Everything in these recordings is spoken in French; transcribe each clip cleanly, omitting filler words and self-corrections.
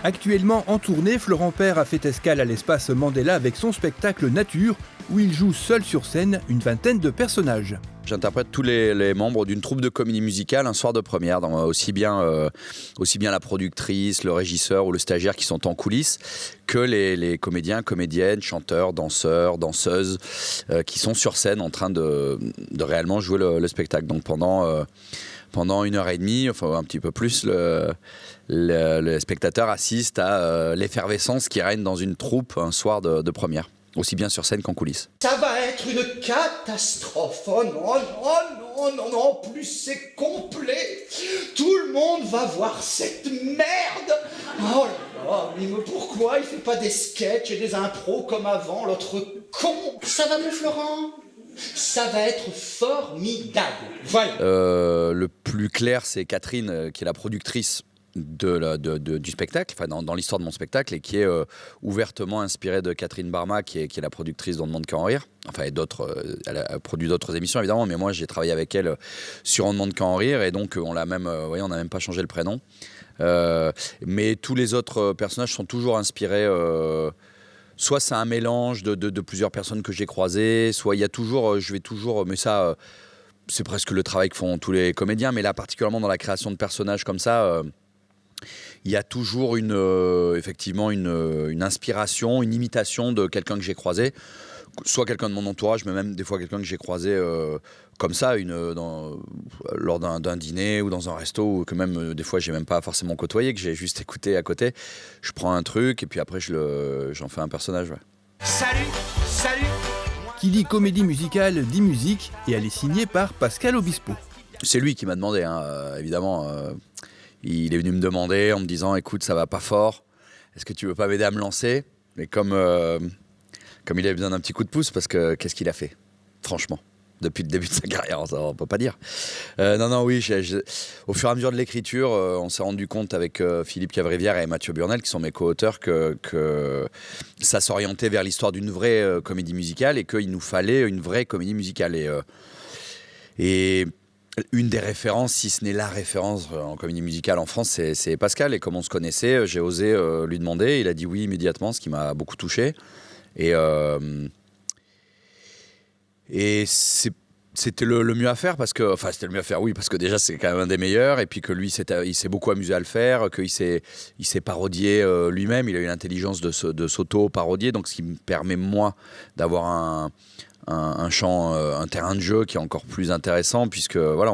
Actuellement en tournée, Florent Père a fait escale à l'espace Mandela avec son spectacle Nature, où il joue seul sur scène une vingtaine de personnages. J'interprète tous les membres d'une troupe de comédie musicale un soir de première, aussi bien la productrice, le régisseur ou le stagiaire qui sont en coulisses, que les comédiens, comédiennes, chanteurs, danseurs, danseuses qui sont sur scène en train de réellement jouer le spectacle. Donc pendant 1h30, enfin un petit peu plus, le spectateur assiste à l'effervescence qui règne dans une troupe un soir de première, aussi bien sur scène qu'en coulisses. Ça va être une catastrophe. Oh non, non, non, non, non, en plus c'est complet. Tout le monde va voir cette merde. Oh là là, mais pourquoi il fait pas des sketchs et des impros comme avant, l'autre con? Ça va, mon Florent? Ça va être formidable. Voilà. Le plus clair, c'est Catherine, qui est la productrice du spectacle, enfin dans l'histoire de mon spectacle, et qui est ouvertement inspirée de Catherine Barma, qui est la productrice d'On ne demande qu'à en rire. Enfin, et d'autres, elle a produit d'autres émissions évidemment, mais moi j'ai travaillé avec elle sur On ne demande qu'à en rire, et donc on n'a même pas changé le prénom. Mais tous les autres personnages sont toujours inspirés. Soit c'est un mélange de plusieurs personnes que j'ai croisées, soit il y a toujours, mais ça, c'est presque le travail que font tous les comédiens, mais là particulièrement dans la création de personnages comme ça. Il y a toujours effectivement une inspiration, une imitation de quelqu'un que j'ai croisé, soit quelqu'un de mon entourage, mais même des fois quelqu'un que j'ai croisé comme ça, lors d'un dîner ou dans un resto, ou que même des fois j'ai même pas forcément côtoyé, que j'ai juste écouté à côté. Je prends un truc et puis après j'en fais un personnage. Ouais. Salut, salut. Qui dit comédie musicale dit musique, et elle est signée par Pascal Obispo. C'est lui qui m'a demandé, évidemment. Il est venu me demander en me disant « Écoute, ça va pas fort, est-ce que tu veux pas m'aider à me lancer ?» Mais comme il avait besoin d'un petit coup de pouce, parce que qu'est-ce qu'il a fait, franchement, depuis le début de sa carrière, ça, on peut pas dire. Oui, au fur et à mesure de l'écriture, on s'est rendu compte avec Philippe Cavrivière et Mathieu Burnel, qui sont mes co-auteurs, que ça s'orientait vers l'histoire d'une vraie comédie musicale et qu'il nous fallait une vraie comédie musicale. Et une des références, si ce n'est la référence en comédie musicale en France, c'est Pascal. Et comme on se connaissait, j'ai osé lui demander. Il a dit oui immédiatement, ce qui m'a beaucoup touché. Et c'était le mieux à faire c'était le mieux à faire, oui, parce que déjà c'est quand même un des meilleurs, et puis que lui il s'est beaucoup amusé à le faire, qu'il s'est parodié lui-même. Il a eu l'intelligence de s'auto-parodier, donc ce qui me permet moi d'avoir un champ, un terrain de jeu qui est encore plus intéressant, puisque voilà,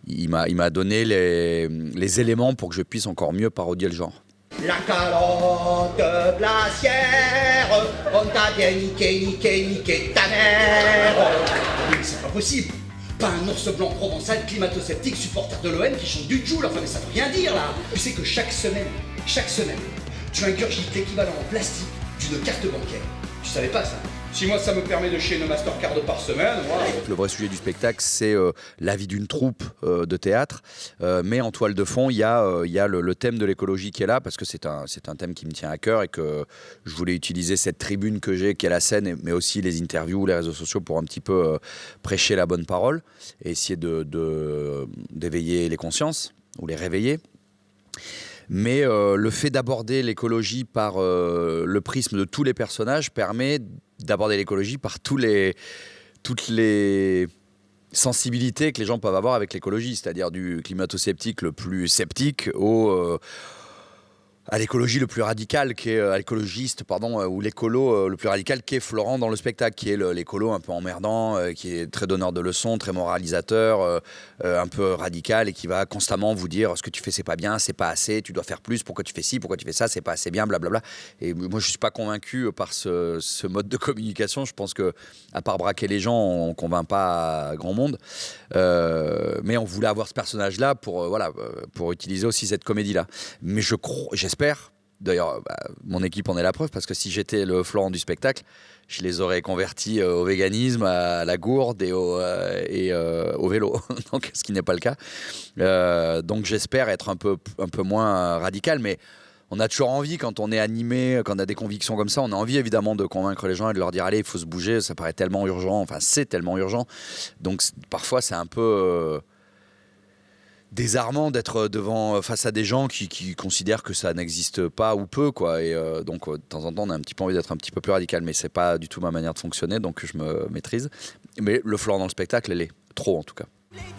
il m'a donné les éléments pour que je puisse encore mieux parodier le genre. La calotte glaciaire, on t'a bien niqué ta mère. Mais c'est pas possible. Pas un ours blanc provençal climato-sceptique supporter de l'OM qui chante du Joule. Enfin, mais ça veut rien dire là. Tu sais que chaque semaine, tu ingurgites l'équivalent en plastique d'une carte bancaire. Tu savais pas ça? Si moi ça me permet de chier une Mastercard par semaine, wow. Le vrai sujet du spectacle, c'est la vie d'une troupe de théâtre, mais en toile de fond, il y a le thème de l'écologie qui est là, parce que c'est un thème qui me tient à cœur, et que je voulais utiliser cette tribune que j'ai, qui est la scène, mais aussi les interviews, les réseaux sociaux, pour un petit peu prêcher la bonne parole et essayer d'éveiller les consciences, ou les réveiller. Mais le fait d'aborder l'écologie par le prisme de tous les personnages permet d'aborder l'écologie par toutes les sensibilités que les gens peuvent avoir avec l'écologie, c'est-à-dire du climato-sceptique le plus sceptique à l'écologie le plus radical, ou l'écolo le plus radical, qui est Florent dans le spectacle, qui est l'écolo un peu emmerdant, qui est très donneur de leçons, très moralisateur, un peu radical, et qui va constamment vous dire ce que tu fais c'est pas bien, c'est pas assez, tu dois faire plus, pourquoi tu fais ci, pourquoi tu fais ça, c'est pas assez bien, blablabla. Et moi je suis pas convaincu par ce mode de communication. Je pense que à part braquer les gens, on convainc pas grand monde. Mais on voulait avoir ce personnage-là pour utiliser aussi cette comédie-là. Mais j'espère, d'ailleurs, mon équipe en est la preuve, parce que si j'étais le Florent du spectacle, je les aurais convertis au véganisme, à la gourde et au vélo, donc, ce qui n'est pas le cas. Donc j'espère être un peu moins radical, mais on a toujours envie, quand on est animé, quand on a des convictions comme ça, on a envie évidemment de convaincre les gens et de leur dire allez, il faut se bouger, ça paraît tellement urgent, enfin c'est tellement urgent. Donc parfois c'est un peu... désarmant d'être face à des gens qui considèrent que ça n'existe pas ou peu, quoi. Et donc de temps en temps on a un petit peu envie d'être un petit peu plus radical, mais c'est pas du tout ma manière de fonctionner, donc je me maîtrise. Mais le floor dans le spectacle, elle est trop, en tout cas.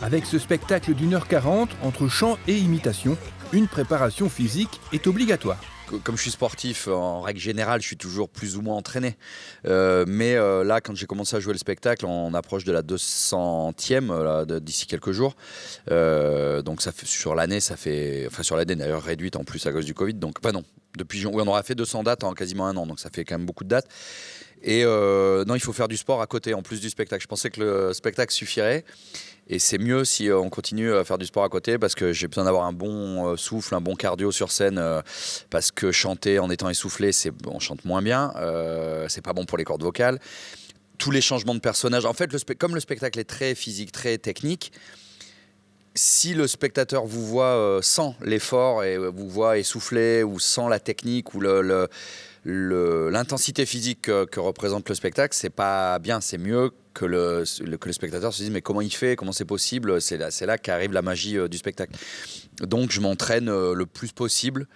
Avec ce spectacle d'1h40 entre chant et imitation, une préparation physique est obligatoire. Comme je suis sportif, en règle générale, je suis toujours plus ou moins entraîné. Mais là, quand j'ai commencé à jouer le spectacle, on approche de la 200e d'ici quelques jours. Donc ça fait, sur l'année d'ailleurs réduite en plus à cause du Covid. Donc non, on aura fait 200 dates en quasiment un an, donc ça fait quand même beaucoup de dates. Et non, il faut faire du sport à côté, en plus du spectacle. Je pensais que le spectacle suffirait. Et c'est mieux si on continue à faire du sport à côté, parce que j'ai besoin d'avoir un bon souffle, un bon cardio sur scène, parce que chanter en étant essoufflé, on chante moins bien, c'est pas bon pour les cordes vocales. Tous les changements de personnages, en fait, comme le spectacle est très physique, très technique, si le spectateur vous voit sans l'effort et vous voit essoufflé ou sans la technique ou l'intensité physique que représente le spectacle, c'est pas bien. C'est mieux que le spectateur se dise mais comment il fait, comment c'est possible. C'est là qu'arrive la magie du spectacle. Donc je m'entraîne le plus possible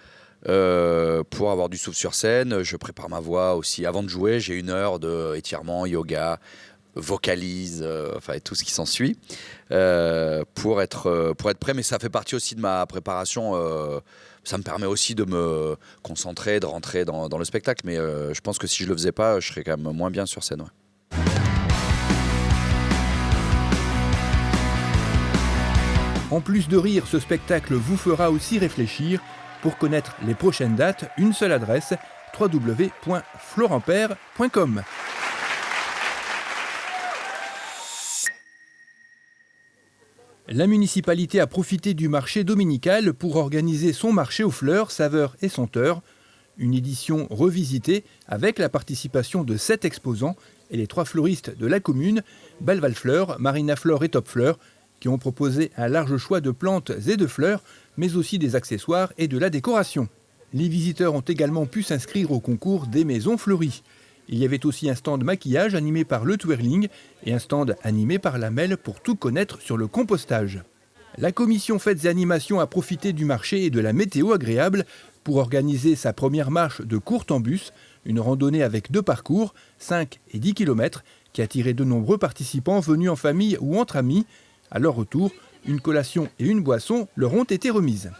pour avoir du souffle sur scène. Je prépare ma voix aussi avant de jouer. J'ai 1 heure d'étirement, yoga, vocalise, et tout ce qui s'ensuit pour être prêt. Mais ça fait partie aussi de ma préparation. Ça me permet aussi de me concentrer, de rentrer dans le spectacle. Mais je pense que si je le faisais pas, je serais quand même moins bien sur scène. Ouais. En plus de rire, ce spectacle vous fera aussi réfléchir. Pour connaître les prochaines dates, une seule adresse, www.florentpère.com. La municipalité a profité du marché dominical pour organiser son marché aux fleurs, saveurs et senteurs. Une édition revisitée avec la participation de 7 exposants et les 3 fleuristes de la commune, Belval Fleurs, Marina Fleur et Top Fleur, qui ont proposé un large choix de plantes et de fleurs, mais aussi des accessoires et de la décoration. Les visiteurs ont également pu s'inscrire au concours des maisons fleuries. Il y avait aussi un stand maquillage animé par le twirling et un stand animé par la MEL pour tout connaître sur le compostage. La commission Fêtes et Animations a profité du marché et de la météo agréable pour organiser sa première marche de courte en bus, une randonnée avec 2 parcours, 5 et 10 km, qui a attiré de nombreux participants venus en famille ou entre amis. À leur retour, une collation et une boisson leur ont été remises.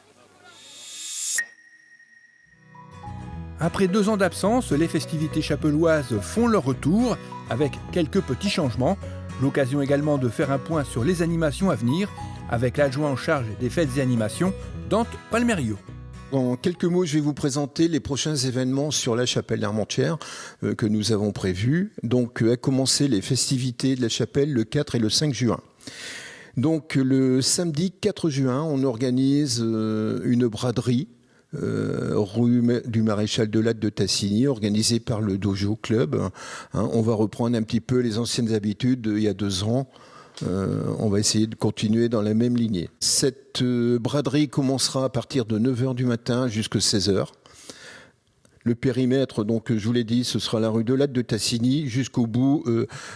Après 2 ans d'absence, les festivités chapelloises font leur retour avec quelques petits changements. L'occasion également de faire un point sur les animations à venir avec l'adjoint en charge des fêtes et animations, Dante Palmerio. En quelques mots, je vais vous présenter les prochains événements sur la chapelle d'Armentières que nous avons prévus. Donc, à commencer les festivités de la chapelle le 4 et le 5 juin. Donc, le samedi 4 juin, on organise une braderie rue du Maréchal de Latte de Tassigny, organisée par le Dojo Club. On va reprendre un petit peu les anciennes habitudes d'il y a 2 ans. On va essayer de continuer dans la même lignée. Cette braderie commencera à partir de 9h du matin jusqu'à 16h. Le périmètre, donc je vous l'ai dit, ce sera la rue de Latte de Tassigny jusqu'au bout,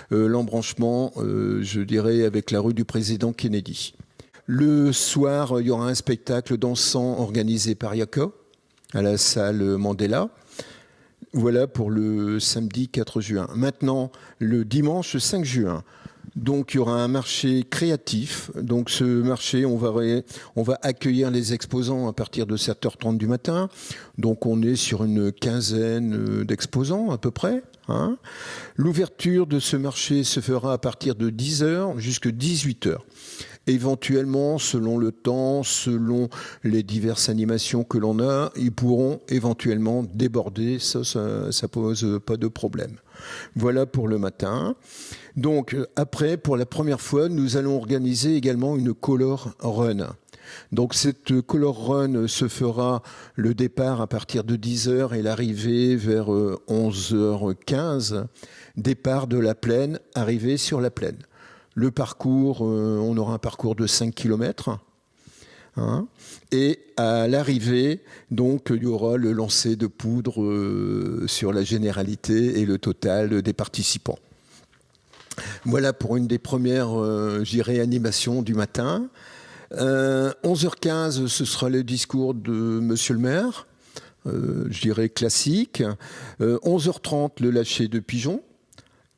l'embranchement, je dirais, avec la rue du Président Kennedy. Le soir, il y aura un spectacle dansant organisé par Yaka à la salle Mandela. Voilà pour le samedi 4 juin. Maintenant, le dimanche 5 juin. Donc, il y aura un marché créatif. Donc, ce marché, on va accueillir les exposants à partir de 7h30 du matin. Donc, on est sur une quinzaine d'exposants à peu près. L'ouverture de ce marché se fera à partir de 10h jusqu'à 18h. Éventuellement, selon le temps, selon les diverses animations que l'on a, ils pourront éventuellement déborder. Ça pose pas de problème. Voilà pour le matin. Donc après, pour la première fois, nous allons organiser également une color run. Donc cette color run se fera le départ à partir de 10h et l'arrivée vers 11h15. Départ de la plaine, arrivée sur la plaine. Le parcours, on aura un parcours de 5 km. Et à l'arrivée, donc, il y aura le lancer de poudre sur la généralité et le total des participants. Voilà pour une des premières, animations du matin. 11h15, ce sera le discours de Monsieur le maire, je dirais classique. 11h30, le lâcher de pigeons.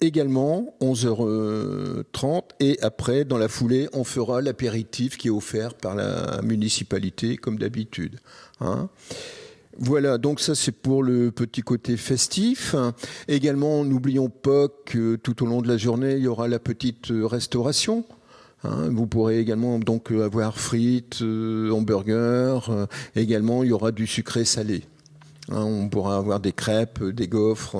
Également, 11h30. Et après, dans la foulée, on fera l'apéritif qui est offert par la municipalité, comme d'habitude. Hein. Voilà, donc ça c'est pour le petit côté festif. Également, n'oublions pas que tout au long de la journée, il y aura la petite restauration. Hein, vous pourrez également donc avoir frites, hamburgers. Également, il y aura du sucré salé. Hein, on pourra avoir des crêpes, des gaufres.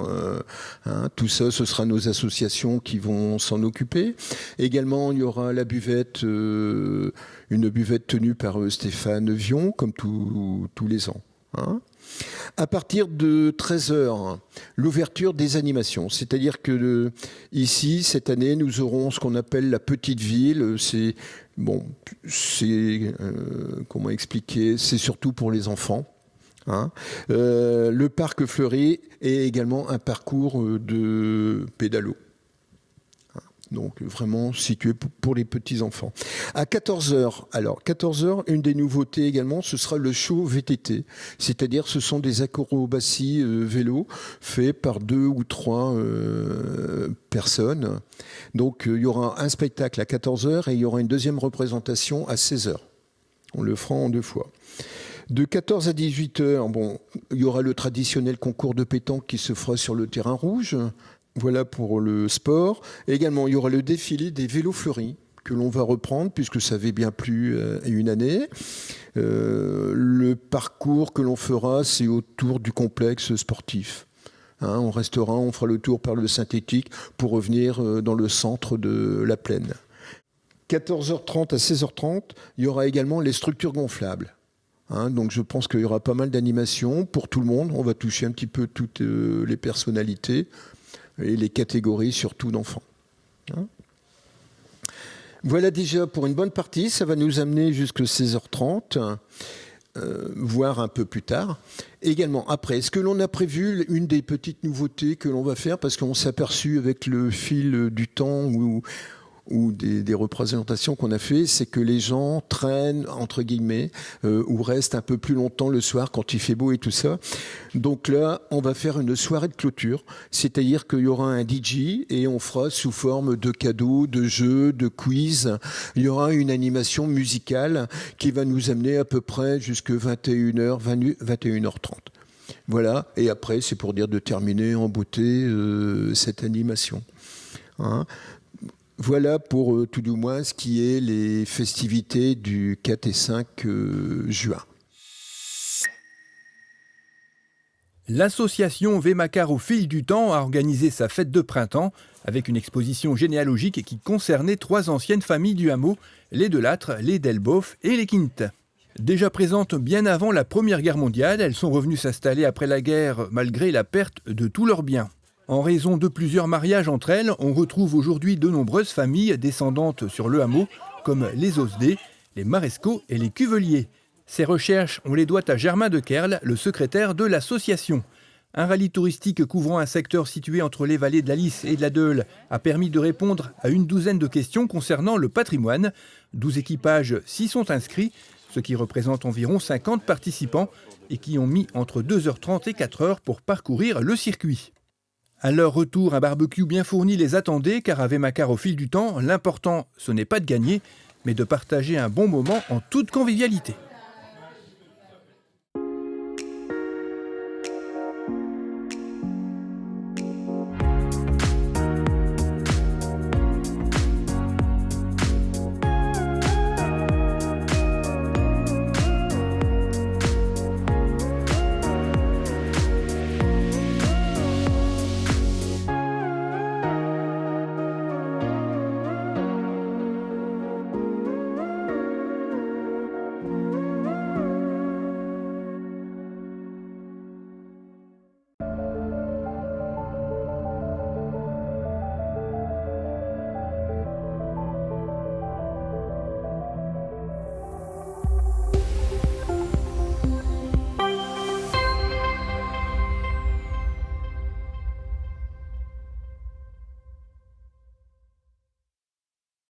Hein, tout ça, ce sera nos associations qui vont s'en occuper. Également, il y aura la buvette, une buvette tenue par Stéphane Vion, comme tous les ans. Hein. À partir de 13h, l'ouverture des animations. C'est-à-dire que ici, cette année, nous aurons ce qu'on appelle la petite ville. Comment expliquer ? C'est surtout pour les enfants. Hein. Le parc Fleury est également un parcours de pédalo. Donc vraiment situé pour les petits-enfants. À 14h, une des nouveautés également, ce sera le show VTT. C'est-à-dire ce sont des acrobaties vélo faits par 2 ou 3 personnes. Donc il y aura un spectacle à 14h et il y aura une deuxième représentation à 16h. On le fera en 2 fois. De 14 à 18h, il y aura le traditionnel concours de pétanque qui se fera sur le terrain rouge. Voilà pour le sport. Également, il y aura le défilé des vélos fleuris que l'on va reprendre puisque ça avait bien plu une année. Le parcours que l'on fera, c'est autour du complexe sportif. Hein, on fera le tour par le synthétique pour revenir dans le centre de la plaine. 14h30 à 16h30, il y aura également les structures gonflables. Hein, donc je pense qu'il y aura pas mal d'animations pour tout le monde. On va toucher un petit peu toutes les personnalités et les catégories surtout d'enfants. Hein. Voilà déjà pour une bonne partie, ça va nous amener jusqu'à 16h30, voire un peu plus tard. Également, après, est-ce que l'on a prévu une des petites nouveautés que l'on va faire, parce qu'on s'est aperçu avec le fil du temps ou des représentations qu'on a fait, c'est que les gens traînent, entre guillemets, ou restent un peu plus longtemps le soir quand il fait beau et tout ça. Donc là, on va faire une soirée de clôture, c'est-à-dire qu'il y aura un DJ et on fera sous forme de cadeaux, de jeux, de quiz. Il y aura une animation musicale qui va nous amener à peu près jusqu'à 21h, 21h30. Voilà, et après, c'est pour dire de terminer en beauté cette animation. Hein. Voilà pour tout du moins ce qui est les festivités du 4 et 5 juin. L'association Vémacar au fil du temps a organisé sa fête de printemps avec une exposition généalogique qui concernait 3 anciennes familles du hameau, les Delattre, les Delboeuf et les Quinte. Déjà présentes bien avant la Première Guerre mondiale, elles sont revenues s'installer après la guerre malgré la perte de tous leurs biens. En raison de plusieurs mariages entre elles, on retrouve aujourd'hui de nombreuses familles descendantes sur le hameau, comme les Osdé, les Marescot et les Cuveliers. Ces recherches, on les doit à Germain de Kerle, le secrétaire de l'association. Un rallye touristique couvrant un secteur situé entre les vallées de la Lys et de la Deule a permis de répondre à une douzaine de questions concernant le patrimoine. 12 équipages s'y sont inscrits, ce qui représente environ 50 participants et qui ont mis entre 2h30 et 4h pour parcourir le circuit. À leur retour, un barbecue bien fourni les attendait, car à Vémacar au fil du temps, l'important, ce n'est pas de gagner, mais de partager un bon moment en toute convivialité.